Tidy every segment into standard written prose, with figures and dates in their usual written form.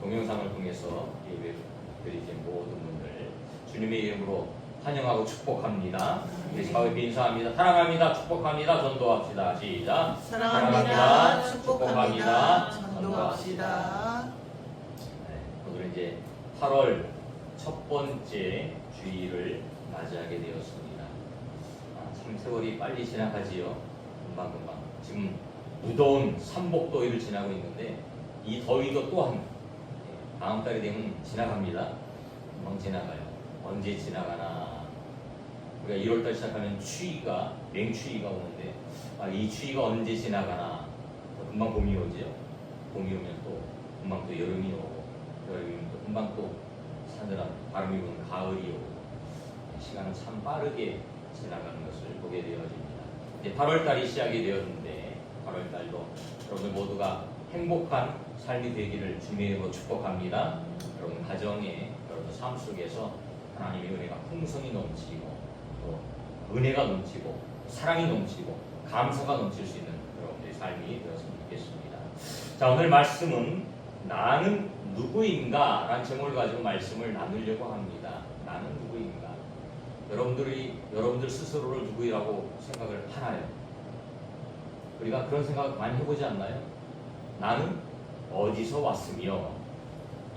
동영상을 통해서 예배드리신 모든 분들 주님의 이름으로 환영하고 축복합니다. 우리 가볍게 인사합니다. 사랑합니다. 축복합니다. 전도합시다. 시작. 사랑합니다. 축복합니다. 전도합시다. 네, 오늘은 이제 8월 첫 번째 주일을 맞이하게 되었습니다. 참 세월이 빨리 지나가지요. 금방금방. 지금 무더운 삼복더위를 지나고 있는데 이 더위도 또한 다음 달이 되면 지나갑니다. 금방 지나가요. 언제 지나가나. 우리가 1월달 시작하면 추위가, 맹추위가 오는데 이 추위가 언제 지나가나. 금방 봄이 오죠. 봄이 오면 또 금방 또 여름이 오고, 여름이 오면 또 금방 또 사늘한 바람이 부는 가을이 오고, 시간은 참 빠르게 지나가는 것을 보게 되어집니다. 이제 8월달이 시작이 되었는데 8월달도 여러분들 모두가 행복한 삶이 되기를 주님으로 축복합니다. 여러분 가정에, 여러분 삶 속에서 하나님의 은혜가 풍성히 넘치고, 또 은혜가 넘치고, 사랑이 넘치고, 감사가 넘칠 수 있는 여러분들의 삶이 되었으면 좋겠습니다. 자, 오늘 말씀은 나는 누구인가? 라는 제목을 가지고 말씀을 나누려고 합니다. 나는 누구인가? 여러분들 스스로를 누구라고 생각을 하나요? 우리가 그런 생각 많이 해보지 않나요? 나는 어디서 왔으며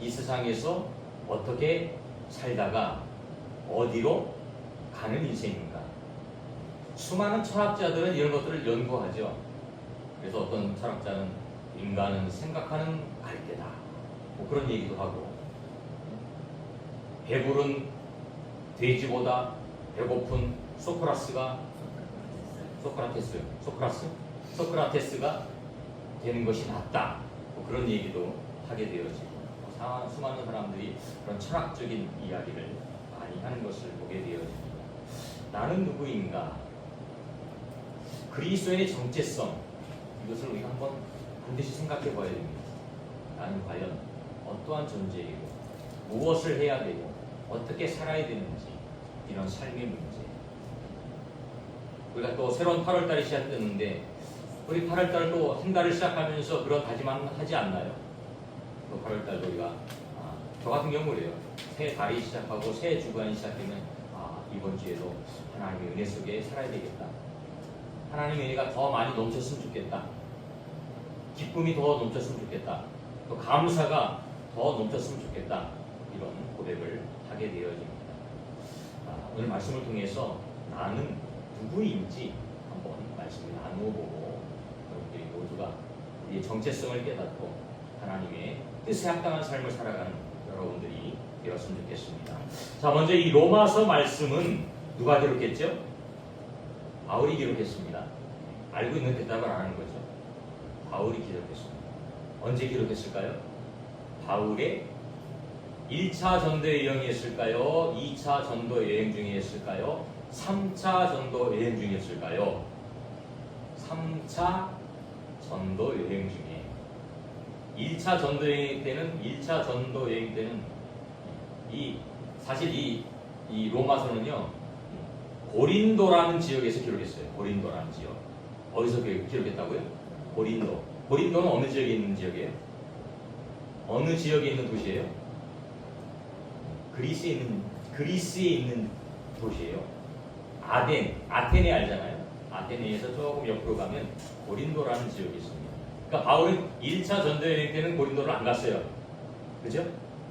이 세상에서 어떻게 살다가 어디로 가는 인생인가? 수많은 철학자들은 이런 것들을 연구하죠. 그래서 어떤 철학자는 인간은 생각하는 갈대다, 뭐 그런 얘기도 하고, 배부른 돼지보다 배고픈 소크라테스가 되는 것이 낫다, 뭐 그런 얘기도 하게 되어지고, 수많은 사람들이 그런 철학적인 이야기를 많이 하는 것을 보게 되어집니다. 나는 누구인가? 그리스도인의 정체성, 이것을 우리가 한번 반드시 생각해 봐야 됩니다. 나는 과연 어떠한 존재이고 무엇을 해야 되고 어떻게 살아야 되는지, 이런 삶의 문제. 우리가 또 새로운 8월달이 시작됐는데 우리 8월달 또 한 달을 시작하면서 그런 다짐만 하지 않나요? 또 8월달도 우리가 저 같은 경우 그래요. 새 달이 시작하고 새 주간이 시작되면 이번 주에도 하나님의 은혜 속에 살아야 되겠다. 하나님의 은혜가 더 많이 넘쳤으면 좋겠다. 기쁨이 더 넘쳤으면 좋겠다. 또 감사가 더 넘쳤으면 좋겠다. 이런 고백을 하게 되어집니다. 오늘 말씀을 통해서 나는 누구인지 한번 말씀을 나누어보고 여러분들이 모두가 우리의 정체성을 깨닫고 하나님의 뜻에 합당한 삶을 살아가는 여러분들이 되었으면 좋겠습니다. 자, 먼저 이 로마서 말씀은 누가 기록했죠? 바울이 기록했습니다. 알고 있는 대답을 안 하는 거죠. 바울이 기록했습니다. 언제 기록했을까요? 바울의 1차 전도 여행이었을까요? 2차 전도 여행 중이었을까요? 3차 전도 여행 중이었을까요? 3차 전도 여행 중에 1차 전도 여행 때는 사실 이 로마서는요, 고린도라는 지역에서 기록했어요. 고린도라는 지역. 어디서 기록했다고요? 고린도는 어느 지역에 있는 지역이에요? 어느 지역에 있는 도시예요? 그리스에 있는 도시예요. 아테네 알잖아요. 아테네에서 조금 옆으로 가면 고린도라는 지역이 있습니다. 그러니까 바울은 1차 전도 여행 때는 고린도를 안 갔어요. 그죠?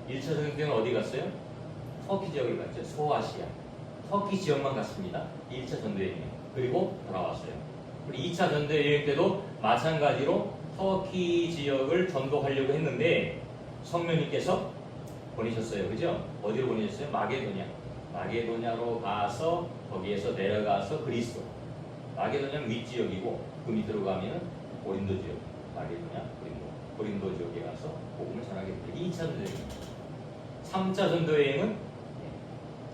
1차 전도 여행 때는 어디 갔어요? 터키 지역에 갔죠. 소아시아. 터키 지역만 갔습니다. 1차 전도 여행. 그리고 돌아왔어요. 그리고 2차 전도 여행 때도 마찬가지로 터키 지역을 전도하려고 했는데 성령님께서 보내셨어요. 그죠? 어디로 보내셨어요? 마게도냐로 가서 거기에서 내려가서 그리스도. 마게도냐는 윗지역이고 그 밑으로 가면 고린도 지역. 마게도냐, 고린도 지역에 가서 복음을 전하게 됩니다. 2차 전도 여행. 3차 전도 여행은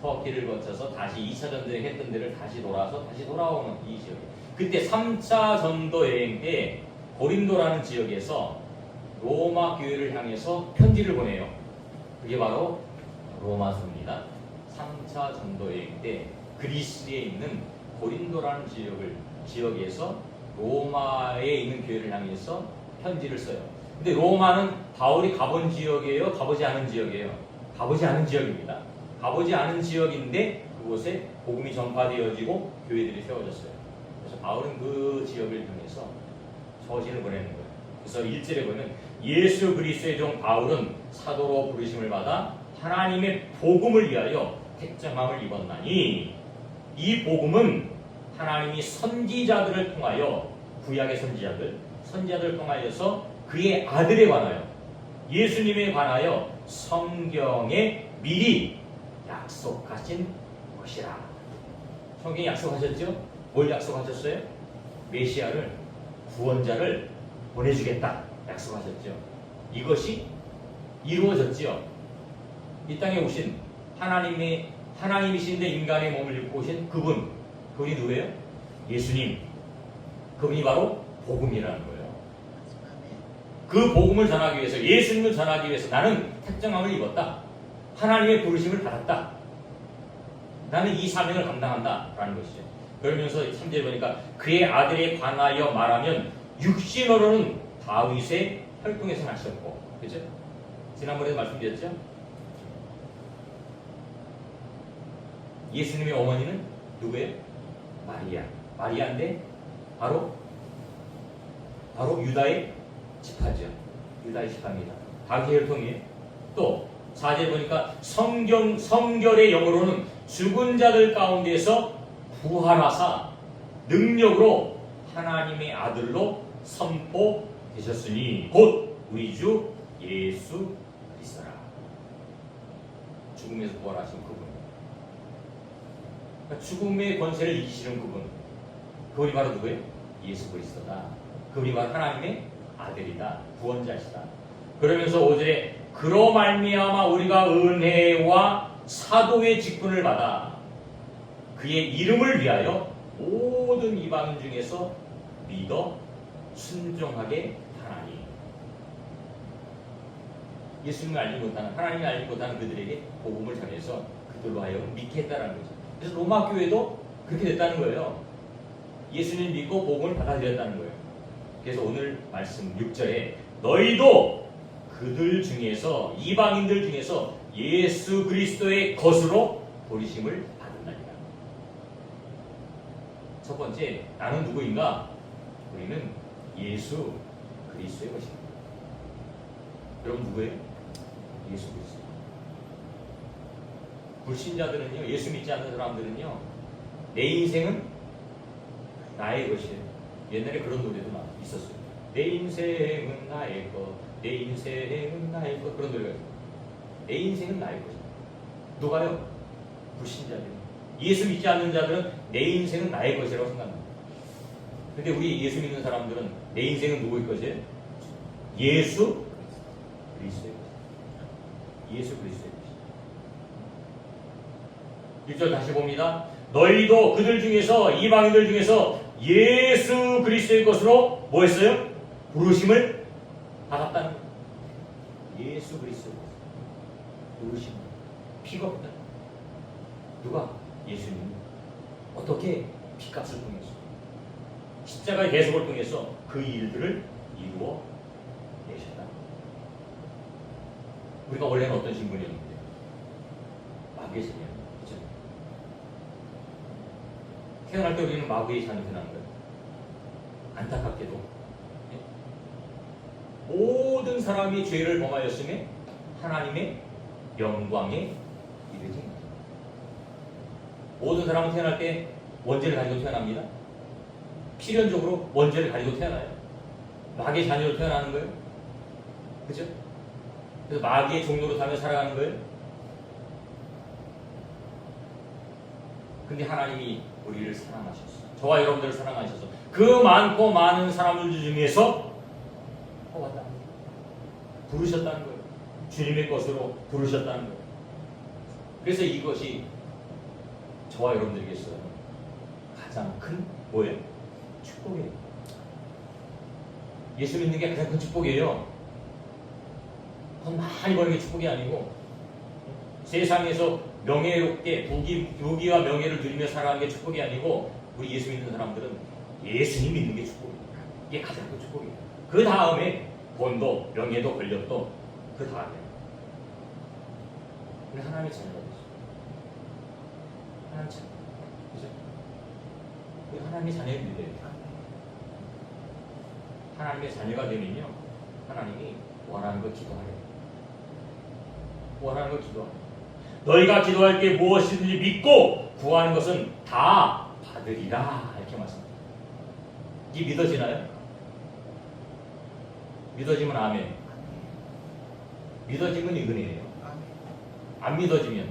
터키를 거쳐서 다시 2차 전도 여행 했던 데를 다시 돌아오는 이 지역. 그때 3차 전도 여행 때 고린도라는 지역에서 로마 교회를 향해서 편지를 보내요. 그게 바로 로마서입니다. 3차 전도 여행 때 그리스에 있는 고린도라는 지역에서 로마에 있는 교회를 향해서 편지를 써요. 근데 로마는 바울이 가본 지역이에요? 가보지 않은 지역이에요? 가보지 않은 지역입니다. 가보지 않은 지역인데 그곳에 복음이 전파되어지고 교회들이 세워졌어요. 그래서 바울은 그 지역을 통해서 서신을 보내는 거예요. 그래서 1절에 보면 예수 그리스도의 종 바울은 사도로 부르심을 받아 하나님의 복음을 위하여 택정함을 입었나니 이 복음은 하나님이 선지자들을 통하여 구약의 선지자들을 통하여서 그의 아들에 관하여 예수님에 관하여 성경에 미리 약속하신 것이라. 성경에 약속하셨죠? 뭘 약속하셨어요? 메시아를 구원자를 보내주겠다 약속하셨죠. 이것이 이루어졌지요. 이 땅에 오신 하나님이신데 인간의 몸을 입고 오신 그분이 누구예요? 예수님. 그분이 바로 복음이라는 거예요. 그 복음을 전하기 위해서, 예수님을 전하기 위해서 나는 택정함을 입었다. 하나님의 부르심을 받았다. 나는 이 사명을 감당한다 라는 것이죠. 그러면서 3절에 보니까 그의 아들에 관하여 말하면 육신으로는 다윗의 혈통에서 나셨고, 그렇죠? 지난번에도 말씀드렸죠? 예수님의 어머니는 누구예요? 마리아인데 바로 유다의 지파죠. 유다의 지파입니다. 다윗의 혈통이에요. 또 4절에 보니까 성결의 영으로는 죽은 자들 가운데서 부활하사 능력으로 하나님의 아들로 선포되셨으니 곧 우리 주 예수 그리스도라. 죽음에서 부활하신 그분. 그러니까 죽음의 권세를 이기시는 그분이 바로 누구예요? 예수 그리스도다. 그분이 바로 하나님의 아들이다. 구원자시다. 그러면서 5절에 그로 말미암아 우리가 은혜와 사도의 직분을 받아 그의 이름을 위하여 모든 이방인 중에서 믿어 순종하게 하나니. 예수님을 알지 못하는, 하나님을 알지 못하는 그들에게 복음을 전해서 그들로 하여금 믿게 했다는 거죠. 그래서 로마 교회도 그렇게 됐다는 거예요. 예수님 믿고 복음을 받아들였다는 거예요. 그래서 오늘 말씀 6절에 너희도 그들 중에서, 이방인들 중에서 예수 그리스도의 것으로 부르심을 받는다니까. 첫 번째, 나는 누구인가? 우리는 예수 그리스도의 것입니다. 여러분 누구예요? 예수 그리스도. 불신자들은요, 예수 믿지 않는 사람들은요, 내 인생은 나의 것이에요. 옛날에 그런 노래도 있었어요. 내 인생은 나의 것, 내 인생은 나의 것. 그런 노래가 있어요. 내 인생은 나의 것이다. 누가요? 불신자들. 예수 믿지 않는 자들은 내 인생은 나의 것이라고 생각합니다. 근데 우리 예수 믿는 사람들은 내 인생은 누구의 것이에요? 예수 그리스도의 것이다. 예수 그리스도의 것이다. 1절 다시 봅니다. 너희도 그들 중에서, 이방인들 중에서 예수 그리스도의 것으로 뭐 했어요? 부르심을 받았다는 거예요. 예수 그리스도의 것. 부르심. 픽업다. 누가? 예수님. 어떻게? 피값을 통해서, 십자가의 대속을 통해서 그 일들을 이루어 내셨다. 우리가 원래는 어떤 신분이었는데? 마귀의 자녀. 그렇죠? 태어날 때 우리는 마귀의 자녀 태어난 거예요. 안타깝게도 모든 사람이 죄를 범하였음에 하나님의 영광에 이르지 못합니다. 모든 사람은 태어날 때 원죄를 가지고 태어납니다. 필연적으로 원죄를 가지고 태어나요. 마귀의 자녀로 태어나는 거예요. 그죠? 그래서 마귀의 종로로 타며 살아가는 거예요. 근데 하나님이 우리를 사랑하셨어. 저와 여러분들을 사랑하셔서 그 많고 많은 사람들 중에서 왔다. 부르셨다는 거예요. 주님의 것으로 부르셨다는 거예요. 그래서 이것이 저와 여러분들에게서 가장 큰 뭐예요? 축복이에요. 예수 믿는 게 가장 큰 축복이에요. 돈 많이 버는 게 축복이 아니고 세상에서 명예롭게 부귀와 명예를 누리며 살아가는 게 축복이 아니고 우리 예수 믿는 사람들은 예수님 믿는 게 축복이니까 이게 가장 큰 축복이에요. 그 다음에 돈도, 명예도, 권력도 그 다음에 우리 하나님의 자녀가 되죠. 하나님 자녀, 그죠? 우리 하나님의 자녀입니다. 하나님의 자녀가 되면요, 하나님이 원하는 걸 기도하래요. 원하는 걸 기도하래요. 너희가 기도할 때 무엇이든지 믿고 구하는 것은 다 받으리라, 이렇게 말씀합니다. 이게 믿어지나요? 믿어지면 아멘. 믿어지면 은혜예요. 안 믿어지면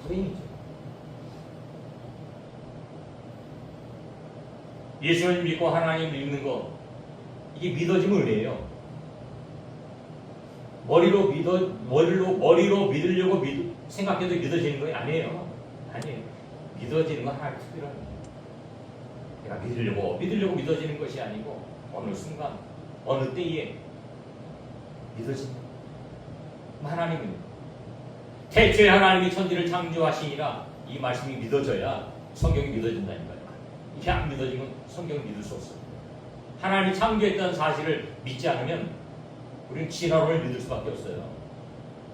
불행이죠. 예수를 믿고 하나님 믿는 거, 이게 믿어지면 은혜예요. 머리로 믿으려고 생각해도 믿어지는 거 아니에요. 아니에요. 믿어지는 건 하나님 특별한 거예요. 내가 믿으려고 믿어지는 것이 아니고 어느 순간, 어느 때에 믿어집니다. 하나님은 태초에 하나님이 천지를 창조하시니라, 이 말씀이 믿어져야 성경이 믿어진다니까요. 이게 안 믿어지면 성경을 믿을 수 없어요. 하나님이 창조했다는 사실을 믿지 않으면 우리는 진화론을 믿을 수밖에 없어요.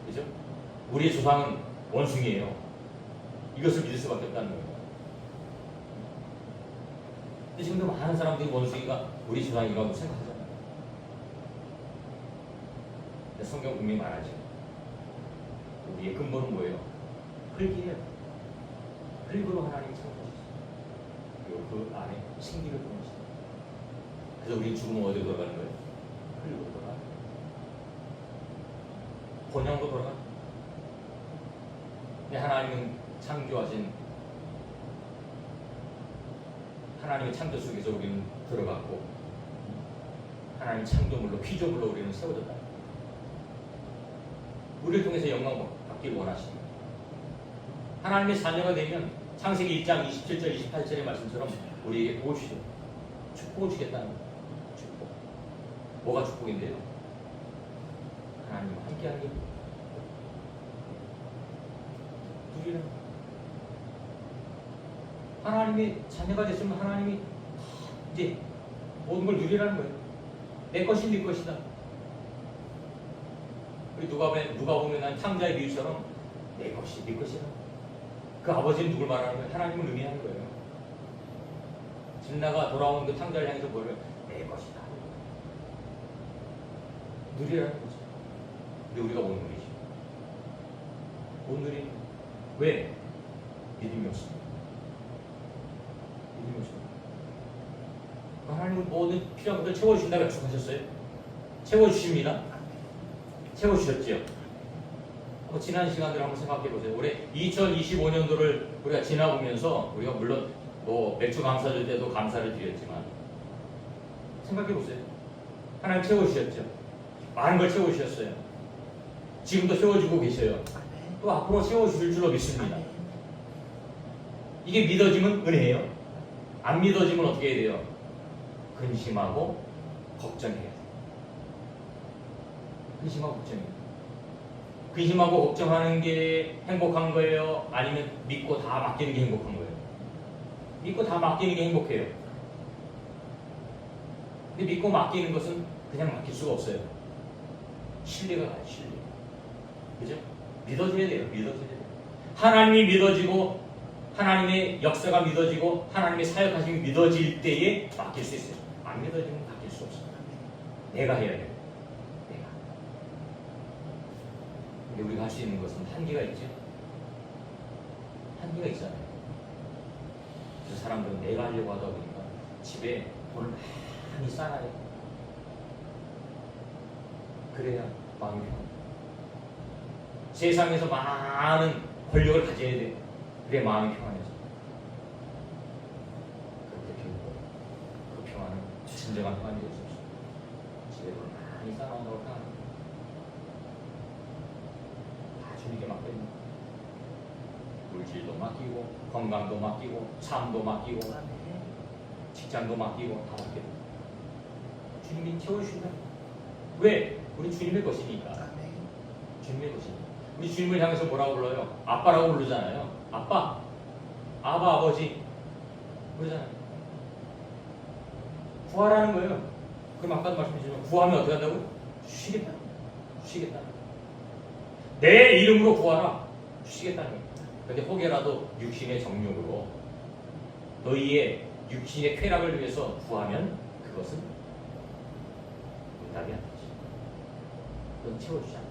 그죠? 우리의 조상은 원숭이에요. 이것을 믿을 수밖에 없다는 거예요. 근데 지금도 많은 사람들이 원숭이가 우리 조상이라고 생각하잖아요. 근데 성경 분명히 말하죠. 우리의 근본은 뭐예요? 흙이에요. 흙으로 하나님이 창조하셨어요. 그리고 그 안에 생기를 품으시죠. 그래서 우리 죽으면 어디로 돌아가는 거예요? 흙으로 돌아가는 거예요. 본향으로 돌아가는 거예요. 근데 하나님은 창조하신, 하나님의 창조 속에서 우리는 들어갔고, 하나님 창조물로, 피조물로 우리는 세워졌다. 우리를 통해서 영광 받길 원하십니다. 하나님의 자녀가 되면 창세기 1장 27절 28절의 말씀처럼 우리에게 복을 주죠. 축복을 주겠다는 거예요. 축복. 뭐가 축복인데요? 하나님과 함께하는 게 누리는 거예요. 하나님의 자녀가 됐으면 하나님이 이제 모든 걸 누리라는 거예요. 내 것이 네 것이다. 우리 누가 보면 탕자의 비유처럼 내 것이 네 것이다. 그 아버지는 누굴 말하는 거예요? 하나님을 의미하는 거예요. 진나가 돌아온 그 탕자를 향해서 뭐를 내 것이다. 누리라는 거죠. 근데 우리가 못 누리죠. 못 누리는 거예요. 왜? 믿음이 없습니다. 믿음이 없습니다. 하나님은 모든 필요한 것들 채워주신다고 약속하셨어요. 채워주십니다. 채워주셨지요. 지난 시간들 한번 생각해 보세요. 올해 2025년도를 우리가 지나보면서 우리가 물론 뭐 맥주 감사 줄 때도 감사를 드렸지만 생각해 보세요. 하나님 채워주셨죠. 많은 걸 채워주셨어요. 지금도 채워주고 계셔요. 또 앞으로 채워주실 줄로 믿습니다. 이게 믿어지면 은혜예요. 안 믿어지면 어떻게 해야 돼요? 근심하고 걱정해야 돼요. 근심하고 걱정해요. 근심하고 걱정하는 게 행복한 거예요? 아니면 믿고 다 맡기는 게 행복한 거예요? 믿고 다 맡기는 게 행복해요. 근데 믿고 맡기는 것은 그냥 맡길 수가 없어요. 신뢰가 가요, 신뢰. 그죠? 믿어줘야 돼요, 믿어줘야 돼요. 하나님이 믿어지고, 하나님의 역사가 믿어지고, 하나님의 사역하심이 믿어질 때에 맡길 수 있어요. 안 믿어지면 맡길 수 없어요. 내가 해야 돼요. 내가. 근데 우리가 할 수 있는 것은 한계가 있죠. 한계가 있잖아요. 그래서 사람들은 내가 하려고 하다 보니까 집에 돈을 많이 쌓아요. 그래야 마음이 편해요. 세상에서 많은 권력을 가져야 돼요. 그래 마음이 평안해져. 그렇게 그 평안은 진정한 평안이 될 수 없어요. 집에 돈을 많이 쌓아놓는다고 평안해요. 다 주님께 맡겨있는 거예요. 물질도 맡기고, 건강도 맡기고, 삶도 맡기고, 직장도 맡기고, 다 맡겨요. 주님이 채워주신다. 왜? 우리 주님의 것이니까. 주님의 것이니까. 우리 주님을 향해서 뭐라고 불러요? 아빠라고 부르잖아요. 아빠, 아바, 아버지 그러잖아요. 구하라는 거예요. 그럼 아까도 말씀드렸지만 구하면 어떻게 한다고요? 주시겠다. 주시겠다. 내 이름으로 구하라. 주시겠다는 거예요. 그런데 혹여라도 육신의 정욕으로 너희의 육신의 쾌락을 위해서 구하면 그것은 응답이 안 되지. 그건 채워주지 않아.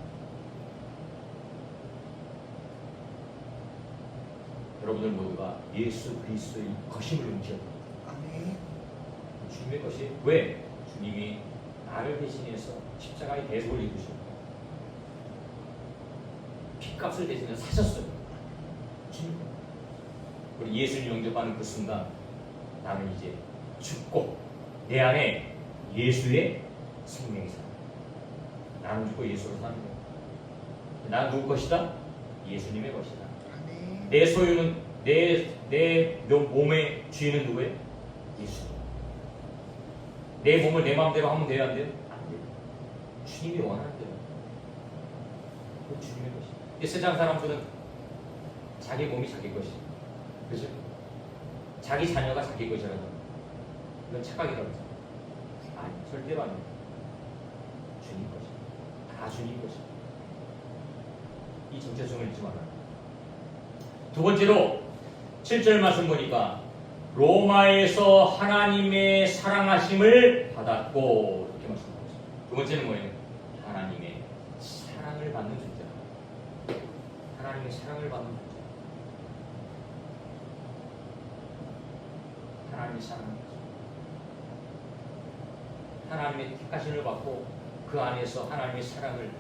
여러분들 모두가 예수 그리스도의 거심을 움켜야 됩니다. 아멘. 주님의 것이 왜? 주님이 나를 대신해서 십자가에 대속을 입으셨고 핏값을 대신해서 사셨어요. 주님. 우리 예수를 영접하는 그 순간 나는 이제 죽고 내 안에 예수의 생명이 살아. 나는 죽고 예수로 사는 거야. 나는 누구 것이다? 예수님의 것이다. 아멘. 내 소유는 내 몸의 주인은 누구예요? 예수. 내 몸을 내 마음대로 하면 돼요, 안 돼요? 안 돼요. 주님이 원하는 대로. 그 주님의 것이다. 이 세상 사람들은 자기 몸이 자기 것이다. 그죠? 자기 자녀가 자기 것이라는 이건 착각이라고 하죠. 아니, 절대로 아닙니다. 주님 것이다. 다 주님 것이다. 이 정체성을 잊지 말아요. 두 번째로 7절 말씀 보니까 로마에서 하나님의 사랑하심을 받았고 이렇게 말씀하고 있습니다. 두 번째는 뭐예요? 하나님의 사랑을 받는 존재. 하나님의 사랑을 받는 존재. 하나님의 사랑을 받죠. 하나님의 택하심을 받고 그 안에서 하나님의 사랑을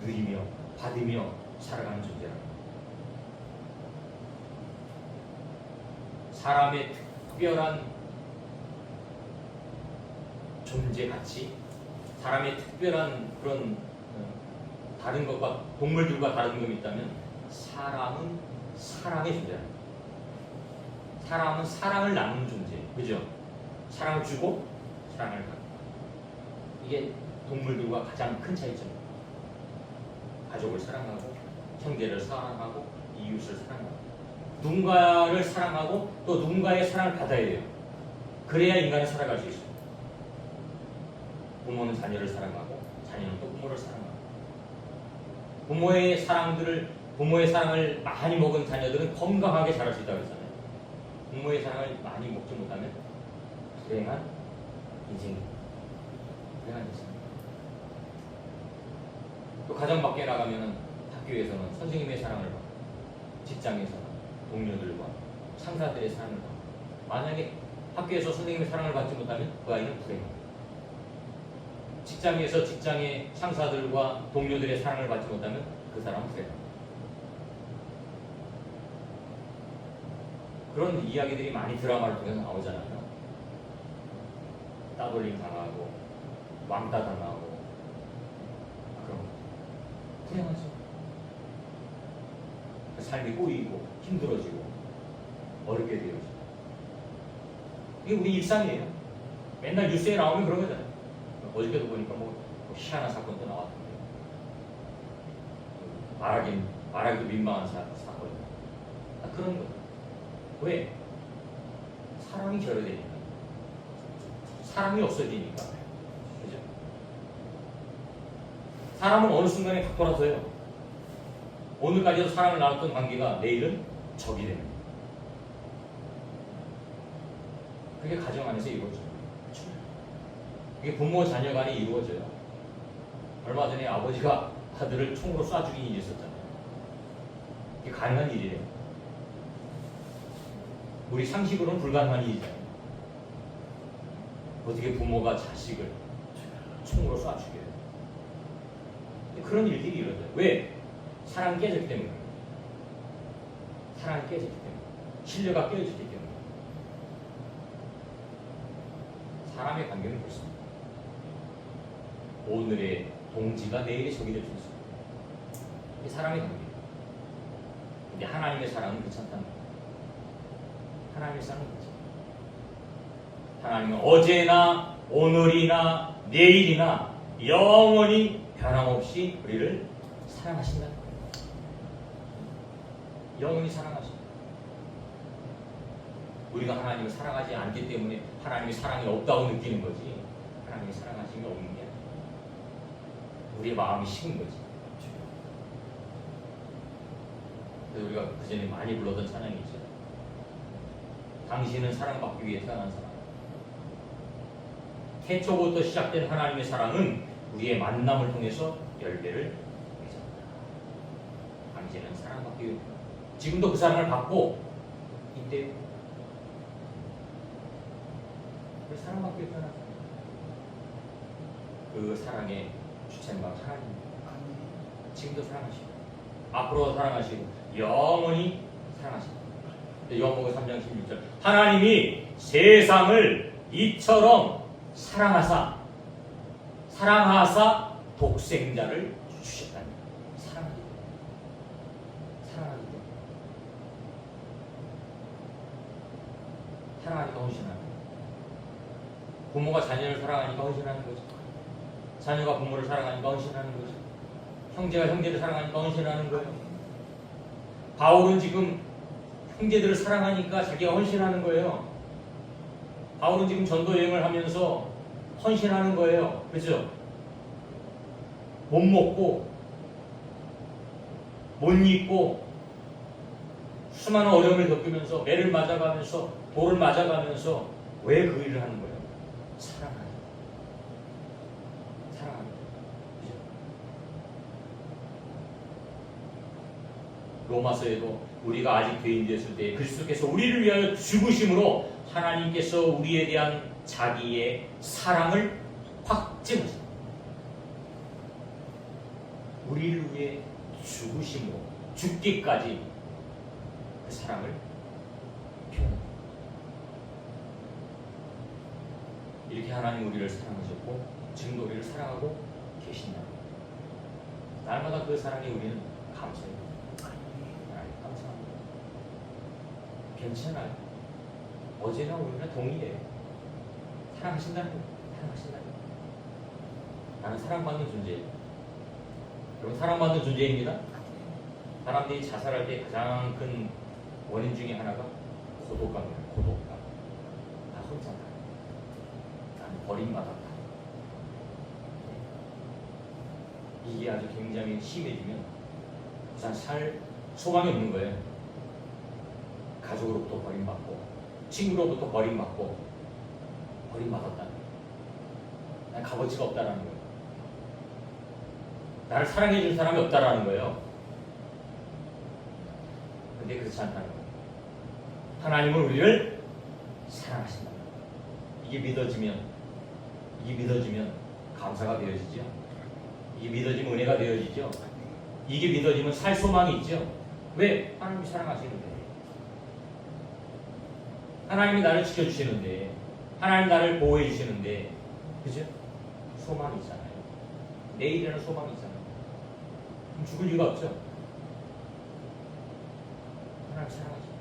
누리며 받으며 살아가는 존재랍니다. 사람의 특별한 존재 가치, 사람의 특별한 그런 다른 것과 동물들과 다른 점이 있다면 사람은 사랑의 존재랍니다. 사람은 사랑을 나누는 존재, 그죠? 사랑을 주고 사랑을 받고 이게 동물들과 가장 큰 차이점입니다. 가족을 사랑하고 형제를 사랑하고 이웃을 사랑하고 누군가를 사랑하고 또 누군가의 사랑을 받아야 돼요. 그래야 인간은 살아갈 수 있어요. 부모는 자녀를 사랑하고 자녀는 또 부모를 사랑하고 부모의 사랑을 많이 먹은 자녀들은 건강하게 자랄 수 있다고 했잖아요. 부모의 사랑을 많이 먹지 못하면 불행한 인생입니다. 불행한 인생. 또 가정 밖에 나가면은 학교에서는 선생님의 사랑을 받고 직장에서는 동료들과 상사들의 사랑을 받고 만약에 학교에서 선생님의 사랑을 받지 못하면 그 아이는 불행합니다. 직장에서 직장의 상사들과 동료들의 사랑을 받지 못하면 그 사람은 불행합니다. 그런 이야기들이 많이 드라마를 통해서 나오잖아요. 따돌림 당하고 왕따 당하고 그런 거 불행하죠. 삶이 꼬이고 힘들어지고 어렵게 되어지고 이게 우리 일상이에요. 맨날 뉴스에 나오면 그런 거잖아요. 어저께도 보니까 뭐 희한한 사건도 나왔던데 말하기도 민망한 사건 그런 거. 왜? 사랑이 결여되니까. 사랑이 없어지니까. 그죠? 사람은 어느 순간에 확 돌아서요. 오늘까지도 사랑을 나눴던 관계가 내일은 적이 됩니다. 그게 가정 안에서 이루어져요. 그게 부모 자녀 간에 이루어져요. 얼마 전에 아버지가 아들을 총으로 쏴 죽인 일이 있었잖아요. 이게 가능한 일이에요. 우리 상식으로는 불가능한 일이잖아요. 어떻게 부모가 자식을 총으로 쏴 죽여요. 그런 일들이 일어나요. 왜? 사랑이 깨졌기 때문에. 사랑이 깨졌기 때문에. 신뢰가 깨졌기 때문에. 사람의 관계는 그렇습니다. 오늘의 동지가 내일의 적이 될 수 있습니다. 이게 사람의 관계예요. 근데 하나님의 사랑은 괜찮다는 거예요. 하나님의 사랑은 괜찮아요. 하나님은 어제나 오늘이나 내일이나 영원히 변함없이 우리를 사랑하신다는 거예요. 영원히 사랑하신다. 우리가 하나님을 사랑하지 않기 때문에 하나님의 사랑이 없다고 느끼는 거지. 하나님이 사랑하심이 없는 게 아니에요. 우리의 마음이 식은 거지. 그래서 우리가 그전에 많이 불렀던 찬양이 있죠. 당신은 사랑받기 위해 태어난 사람. 태초부터 시작된 하나님의 사랑은 우리의 만남을 통해서 열매를 맺었다. 당신은 사랑받기 위해 지금도 그 사랑을 받고 있대요. 그 사랑받기 위해 태어난 사람. 그 사랑의 주체는 바로 하나님입니다. 지금도 사랑하시고 앞으로 사랑하시고 영원히 사랑하십니다. 요한복음 3장 16절 하나님이 세상을 이처럼 사랑하사 독생자를 주셨다니. 사랑하기 때문에 사랑하니까 헌신하는 거예요. 부모가 자녀를 사랑하니까 헌신하는 거죠. 자녀가 부모를 사랑하니까 헌신하는 거죠. 형제가 형제를 사랑하니까 헌신하는 거예요. 바울은 지금 형제들을 사랑하니까 자기가 헌신하는 거예요. 바울은 지금 전도 여행을 하면서 헌신하는 거예요. 그렇죠? 못 먹고 못 입고 수많은 어려움을 겪으면서 매를 맞아가면서 돌을 맞아가면서 왜 그 일을 하는 거예요? 사랑하는 그죠? 로마서에도 우리가 아직 죄인 되었을 때 그리스도께서 우리를 위하여 죽으심으로 하나님께서 우리에 대한 자기의 사랑을 확증하셨다. 우리를 위해 죽으심으로 죽기까지 그 사랑을 표현합니다. 이렇게 하나님 우리를 사랑하셨고 지금도 우리를 사랑하고 계신다. 날마다 그 사랑에 우리는 감사해요. 하나님 감사합니다. 괜찮아요. 어제나 오늘이나 동일해요. 사랑하신다는 거예요. 사랑하신다는 거예요. 나는 사랑받는 존재예요. 여러분 사랑받는 존재입니다. 사람들이 자살할 때 가장 큰 원인 중에 하나가 고독감이에요. 고독감. 나 혼자다. 나는 버림받았다. 이게 아주 굉장히 심해지면 우선 살 소망이 없는 거예요. 가족으로부터 버림받고 친구로부터 버림받고 버림받았다는 거예요. 난 값어치가 없다라는 거예요. 나를 사랑해줄 사람이 없다라는 거예요. 근데 그렇지 않다는 거예요. 하나님은 우리를 사랑하신다. 이게 믿어지면 감사가 되어지죠. 이게 믿어지면 은혜가 되어지죠. 이게 믿어지면 살 소망이 있죠. 왜? 하나님이 사랑하시는데, 하나님이 나를 지켜주시는데, 하나님 나를 보호해 주시는데, 그죠? 소망이 있잖아요. 내일이라는 소망이 있잖아요. 그럼 죽을 이유가 없죠. 하나님 사랑하시죠.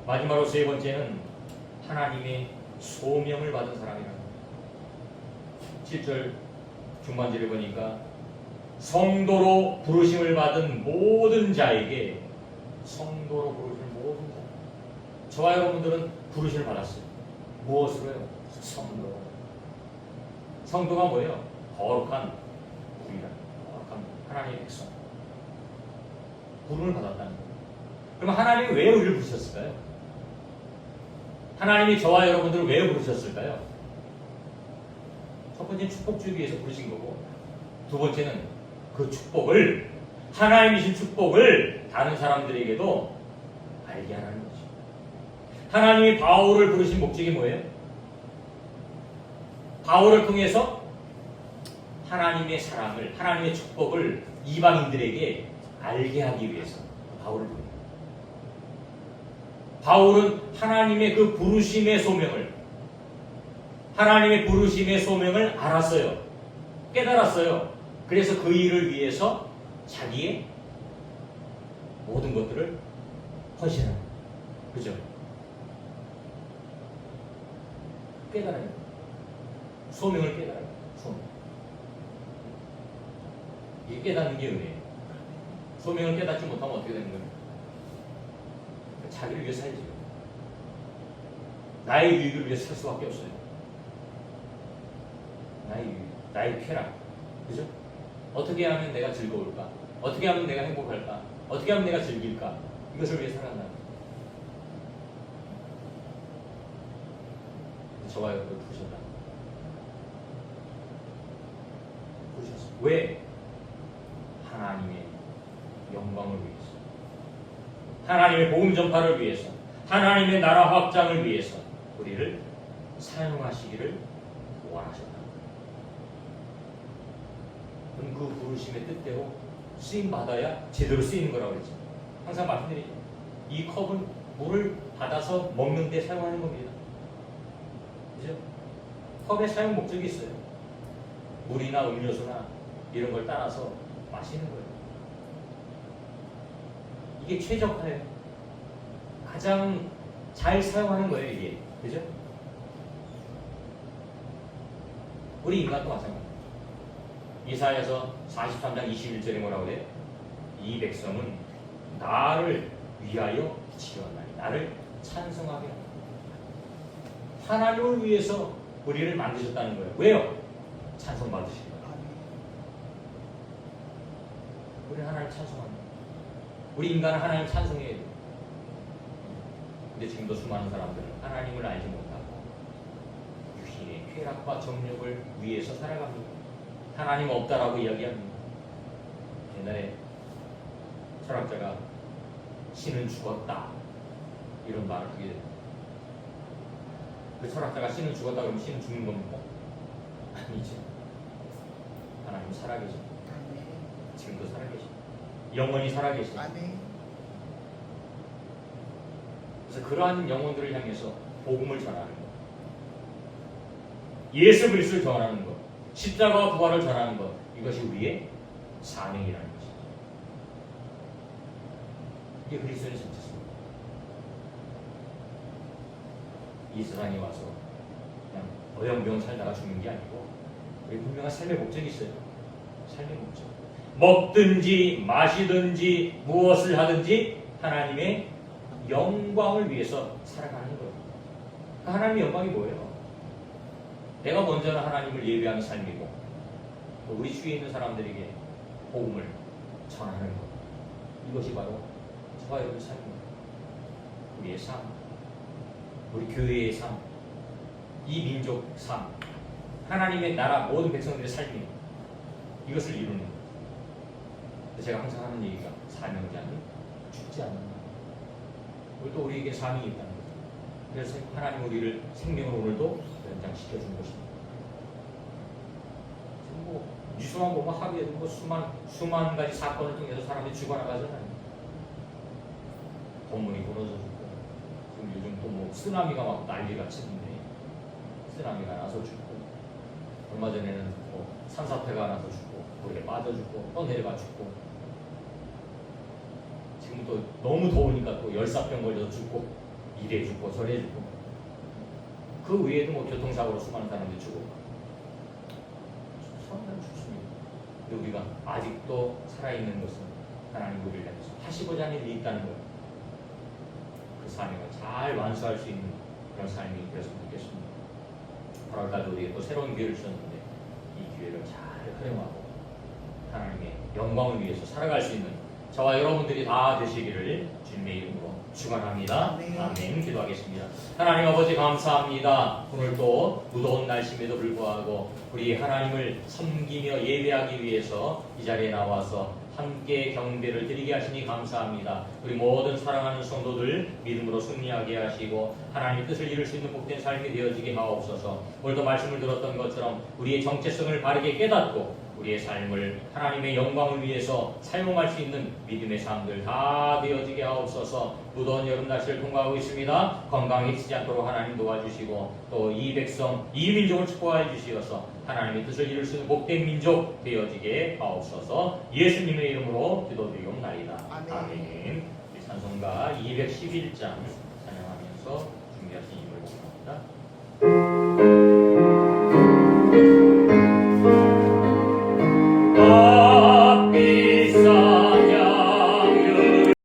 마지막으로 세 번째는 하나님의 소명을 받은 사람이라는 겁니다. 7절 중반절에 보니까 성도로 부르심을 받은 모든 자에게, 성도로 부르심을 모든 자, 저와 여러분들은 부르심을 받았어요. 무엇으로요? 성도. 성도가 뭐예요? 거룩한 우리라, 거룩한 하나님의 백성. 부름을 받았다는 거예요. 그럼 하나님이 왜 우리를 부르셨을까요? 하나님이 저와 여러분들을 왜 부르셨을까요? 첫 번째는 축복 주기 위해서 부르신 거고, 두 번째는 그 축복을, 하나님이신 축복을 다른 사람들에게도 알게 하라는 거죠. 하나님이 바울을 부르신 목적이 뭐예요? 바울을 통해서 하나님의 사랑을, 하나님의 축복을 이방인들에게 알게 하기 위해서 바울을 부릅니다. 바울은 하나님의 그 부르심의 소명을, 하나님의 부르심의 소명을 알았어요. 깨달았어요. 그래서 그 일을 위해서 자기의 모든 것들을 헌신합니다. 그죠? 깨달아요. 소명을 깨달아요. 소명. 이게 깨닫는 게 은혜예요. 소명을 깨닫지 못하면 어떻게 되는 거예요? 자기를 위해 살지. 나의 유익을 위해 살 수밖에 없어요. 나의 쾌락, 그죠? 어떻게 하면 내가 즐거울까? 어떻게 하면 내가 행복할까? 어떻게 하면 내가 즐길까? 이것을 위해 살아간다. 저와 여러분을 부르셨다. 부르셨어. 왜? 하나님의 영광을 위해서, 하나님의 복음 전파를 위해서, 하나님의 나라 확장을 위해서 우리를 사용하시기를 원하셨다. 그럼 그 부르심의 뜻대로 쓰임 받아야 제대로 쓰이는 거라고 그랬죠. 항상 말씀드리죠. 이 컵은 물을 받아서 먹는 데 사용하는 겁니다. 그죠? 컵의 사용 목적이 있어요. 물이나 음료수나 이런 걸 따라서 마시는 거예요. 이게 최적화예요. 가장 잘 사용하는 거예요, 이게. 그죠? 우리 인간도 마찬가지예요. 이사야서 43장 21절에 뭐라고 그래요? 이 백성은 나를 위하여 지었나니, 나를 찬송하게 한다. 하나님을 위해서 우리를 만드셨다는 거예요. 왜요? 찬송 받으시기 바랍니다. 우리 하나님 찬송합니다. 우리 인간은 하나님 찬송해야 돼요. 근데 지금도 수많은 사람들은 하나님을 알지 못하고 유신의 쾌락과 정욕을 위해서 살아갑니다. 하나님 없다라고 이야기합니다. 옛날에 철학자가 신은 죽었다 이런 말을 하게 됩니다. 그 철학자가 신은 죽었다 그러면 신은 죽는 겁니까? 아니죠. 하나님 살아계십니다. 지금도 살아계십니다. 영원히 살아계십니다. 그래서 그러한 영혼들을 향해서 복음을 전하는 것, 예수 그리스도를 전하는 것, 십자가와 부활을 전하는 것, 이것이 우리의 사명이라는 것이죠. 이게 그리스도의 정체성입니다. 이 세상에 와서 그냥 어영부영 살다가 죽는 게 아니고 우리 분명한 삶의 목적이 있어요. 삶의 목적. 먹든지 마시든지 무엇을 하든지 하나님의 영광을 위해서 살아가는 거예요. 그 하나님의 영광이 뭐예요? 내가 먼저는 하나님을 예배하는 삶이고 또 우리 주위에 있는 사람들에게 복음을 전하는 것. 이것이 바로 저와 여러분의 삶입니다. 우리의 삶, 우리 교회의 삶, 이 민족 삶, 하나님의 나라 모든 백성들의 삶이 이것을 이루는 것. 제가 항상 하는 얘기가 사명자는 죽지 않는다. 또 우리에게 사명이 있다는 거죠. 그래서 하나님 우리를 생명으로 오늘도 연장시켜 준 것입니다. 뭐 뉴스만 보면 하루에도 뭐 수만 가지 사건을 통해서 사람들이 죽어나가잖아요. 건물이 무너져 죽고, 지금 요즘 또 뭐 쓰나미가 막 난리가 치는데 쓰나미가 나서 죽고, 얼마 전에는 뭐 산사태가 나서 죽고, 물에 빠져 죽고, 또 내려가 죽고, 지금 또 너무 더우니까 또 열사병 걸려서 죽고, 이래 죽고 저래 죽고, 그 외에도 뭐 교통사고로 수많은 사람들이 죽고, 사람들은 죽습니다. 근데 우리가 아직도 살아있는 것은 하나님 우리를 향해서 하시고자 하는 일이 있다는 것, 그 사명을 잘 완수할 수 있는 그런 삶이 되었으면 좋겠습니다. 8월달 우리에게 또 새로운 기회를 주셨는데 이 기회를 잘 활용하고 하나님의 영광을 위해서 살아갈 수 있는 저와 여러분들이 다 되시기를 주님의 이름으로 축원합니다. 아멘. 기도하겠습니다. 하나님 아버지 감사합니다. 오늘 또 무더운 날씨임에도 불구하고 우리 하나님을 섬기며 예배하기 위해서 이 자리에 나와서 함께 경배를 드리게 하시니 감사합니다. 우리 모든 사랑하는 성도들 믿음으로 승리하게 하시고 하나님의 뜻을 이룰 수 있는 복된 삶이 되어지게 하옵소서. 오늘도 말씀을 들었던 것처럼 우리의 정체성을 바르게 깨닫고 우리의 삶을 하나님의 영광을 위해서 사용할 수 있는 믿음의 삶들 다 되어지게 하옵소서. 무더운 여름 날씨를 통과하고 있습니다. 건강해지지 않도록 하나님 도와주시고 또 이 백성, 이 민족을 축복하여 주시어서 하나님의 뜻을 이룰 수 있는 복된 민족 되어지게 하옵소서. 예수님의 이름으로 기도드리옵나이다. 아멘. 우리 찬송가 211장 찬양하면서 준비하신 인물 공부합니다.